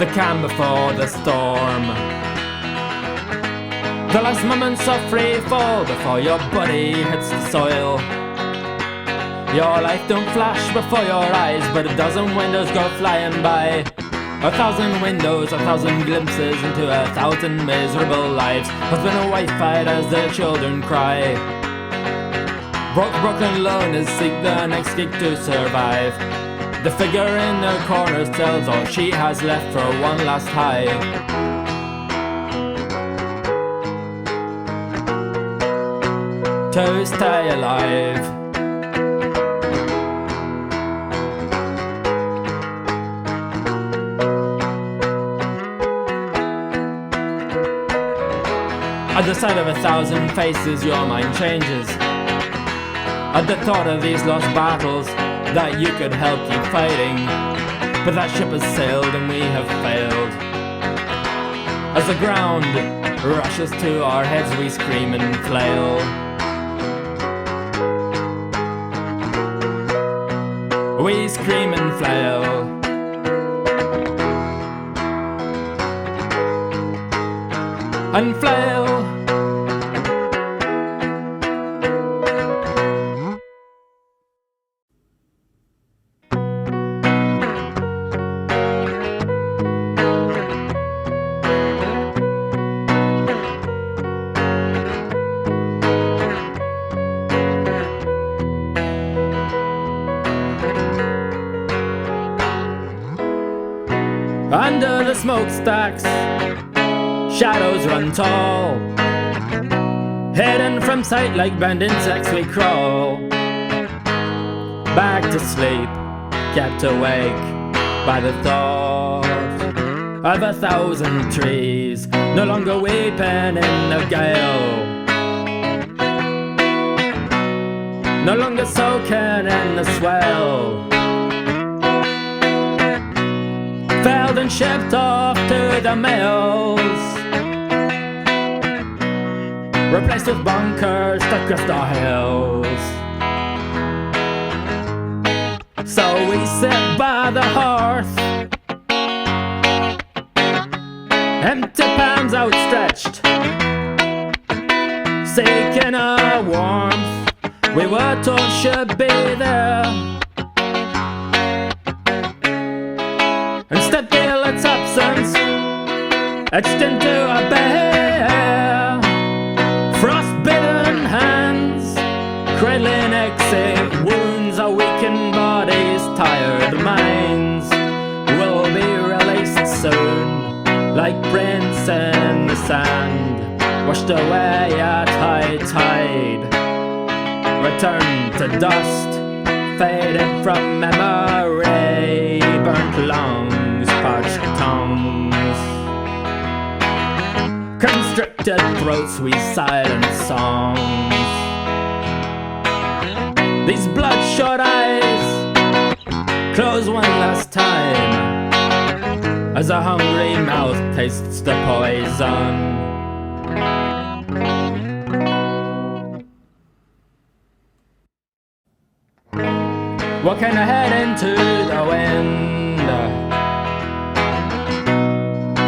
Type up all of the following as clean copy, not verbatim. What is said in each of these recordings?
the calm before the storm. The last moments of free fall before your body hits the soil. Your life don't flash before your eyes, but a dozen windows go flying by. 1,000 windows, 1,000 glimpses into 1,000 miserable lives. Husband and wife fight as their children cry. Broken loners seek the next gig to survive. The figure in the corner tells all she has left for one last high. To stay alive. At the sight of 1,000 faces your mind changes. At the thought of these lost battles that you could help keep fighting. But that ship has sailed and we have failed. As the ground rushes to our heads we scream and flail. We scream and flail. And flail. Under the smokestacks, shadows run tall. Hidden from sight like bent insects we crawl. Back to sleep, kept awake by the thought of 1,000 trees no longer weeping in the gale. No longer soaking in the swell. Felled and shipped off to the mills. Replaced with bunkers stuck across the hills. So we sit by the hearth, empty palms outstretched, seeking a warmth we were told should be there. Instead feel its absence etched into a bare. Frost-bitten hands, cradling exit wounds, our weakened bodies, tired minds will be released soon, like prints in the sand, washed away at high tide, return to dust, faded from memory, burnt lungs, parched tongues. Constricted throats we silent songs. These bloodshot eyes close one last time as a hungry mouth tastes the poison. Walking ahead into the wind,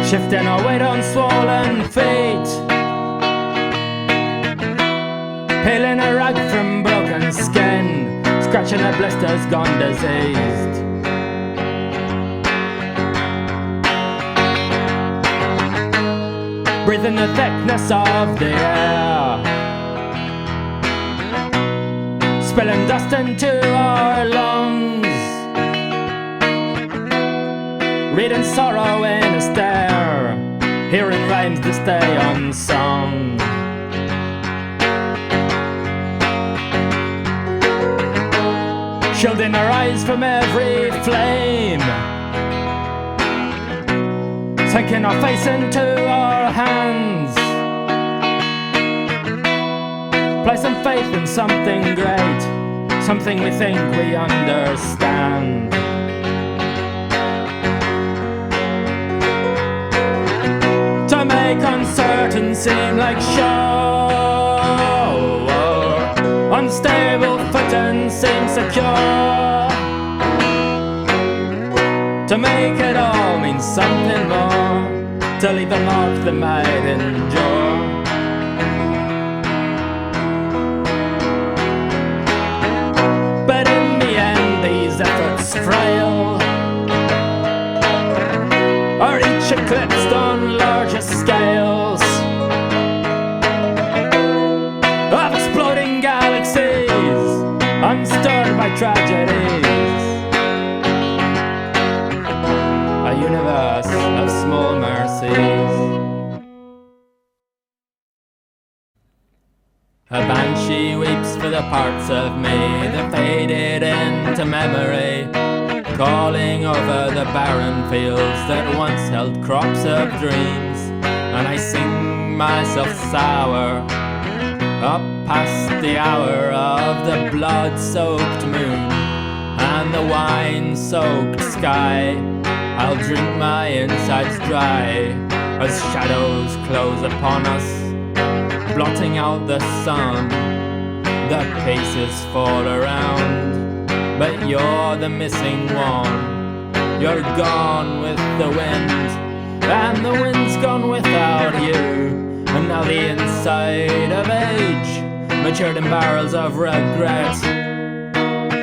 shifting our weight on swollen feet, peeling a rag from broken skin, scratching the blisters gone diseased. Breathing the thickness of the air, spilling dust into our lungs, reading sorrow in a stare, hearing rhymes to stay unsung. Shielding our eyes from every flame, sinking our face into our hands, placing faith in something great, something we think we understand. To make uncertain seem like sure, unstable footing seem secure. To to make it all mean something more, to leave a mark that might endure. But in the end these efforts frail are each eclipsed on larger scales of exploding galaxies, unstirred by tragedies. A universe of small mercies. A banshee weeps for the parts of me that faded into memory, calling over the barren fields that once held crops of dreams. And I sing myself sour up past the hour of the blood-soaked moon and the wine-soaked sky. I'll drink my insides dry as shadows close upon us, blotting out the sun. The pieces fall around, but you're the missing one. You're gone with the wind, and the wind's gone without you. And now the inside of age, matured in barrels of regret,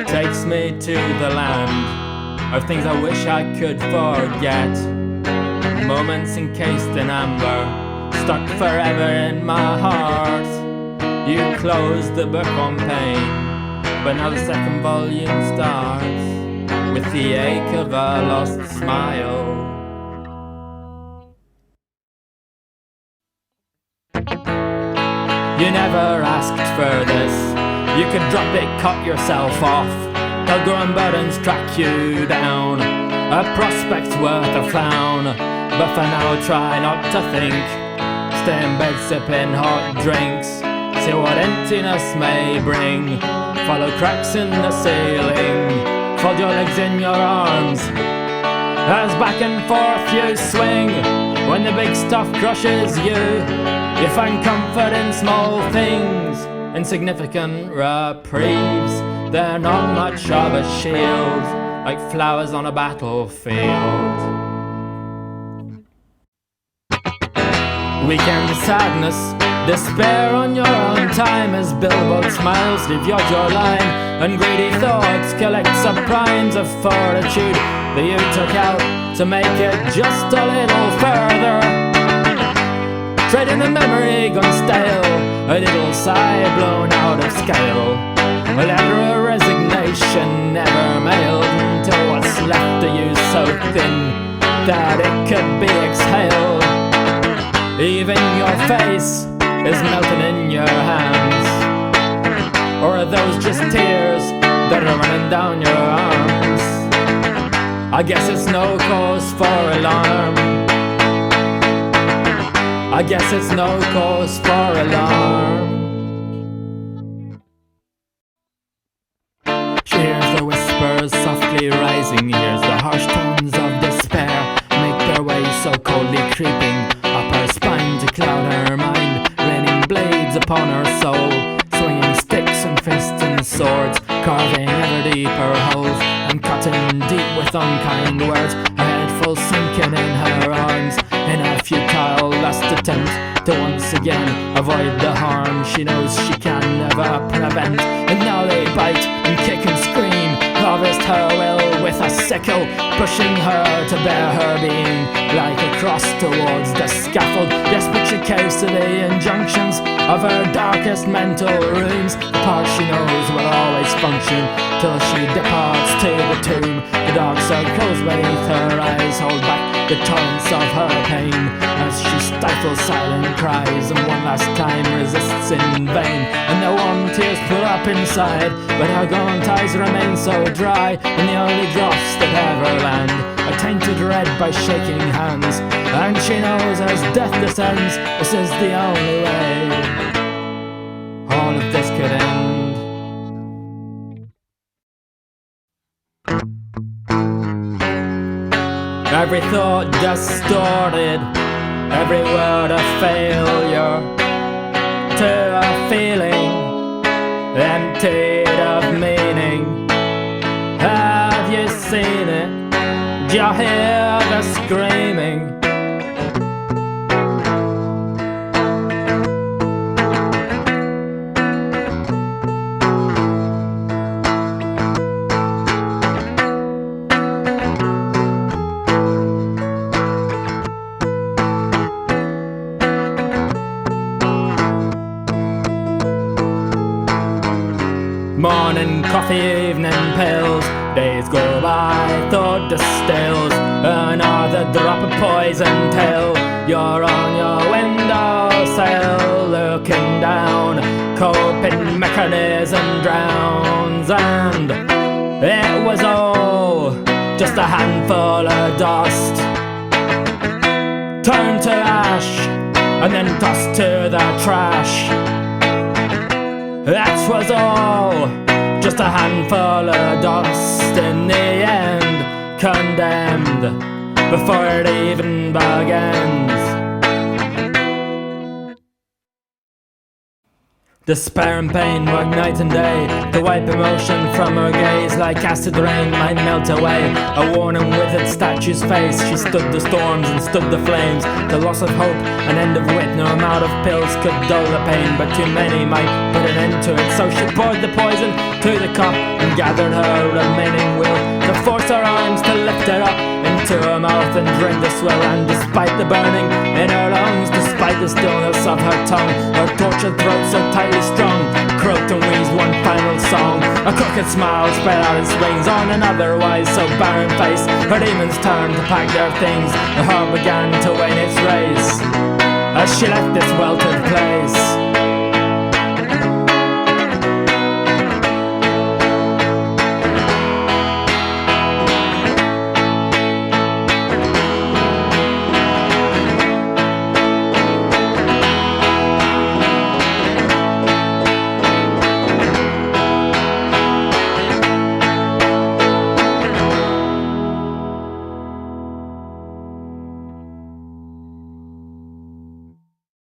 takes me to the land of things I wish I could forget. Moments encased in amber, stuck forever in my heart. You closed the book on pain, but now the second volume starts with the ache of a lost smile. You never asked for this. You could drop it, cut yourself off. Till-grown burdens track you down. A prospect's worth a frown, but for now try not to think. Stay in bed sipping hot drinks, see what emptiness may bring. Follow cracks in the ceiling, fold your legs in your arms, as back and forth you swing. When the big stuff crushes you, you find comfort in small things, insignificant reprieves. They're not much of a shield, like flowers on a battlefield. Weekend sadness, despair on your own time as billboard smiles leave your jawline, and greedy thoughts collect subprimes of fortitude that you took out to make it just a little further. Trading the memory gone stale, a little sigh blown out of scale, a letter of resignation never mailed, until what's left of you so thin that it could be exhaled. Even your face is melting in your hands, or are those just tears that are running down your arms? I guess it's no cause for alarm. I guess it's no cause for alarm. She hears the whispers softly rising, hears the harsh tones of despair make their way so coldly creeping up her spine to cloud her mind, raining blades upon her soul, swinging sticks and fists and swords, carving ever deeper holes and cutting deep with unkind words. Her head full sinking in her arms in a futile last attempt to once again avoid the harm she knows she can never prevent. And now they bite and kick and scream, harvest her will with a sickle, pushing her to bear her being like a cross towards the scaffold. Yes, but she caves to the injunctions of her darkest mental rooms. The part she knows will always function till she departs to the tomb. The dark circles beneath her eyes hold back the torrents of her pain as she stifles silent cries and one last time resists in vain. And the warm tears pull up inside, but her gaunt eyes remain so dry, and the only drops that ever land are tainted red by shaking hands. And she knows as death descends, this is the only way all of this could end. Every thought distorted, every word a failure, to a feeling emptied of meaning. Have you seen it? Did you hear the screaming? Morning coffee, evening pills, days go by, thought distills another drop of poison till you're on your windowsill, looking down, coping mechanism drowns, and it was all just a handful of dust, turned to ash and then tossed to the trash. That was all, just a handful of dust in the end, condemned before it even begins. Despair and pain work night and day to wipe emotion from her gaze. Like acid rain might melt away a worn and withered statue's face. She stood the storms and stood the flames, the loss of hope, an end of wit. No amount of pills could dull the pain, but too many might put an end to it. So she poured the poison to the cup and gathered her remaining will to force her arms to lift it up into her mouth and drain the swell. And despite the burning in her lungs, despite the stillness of her tongue, her tortured throat so tightly strung, croaked and wheezed one final song. A crooked smile spread out its wings on an otherwise so barren face. Her demons turned to pack their things, her heart began to wane its race as she left this weltered place.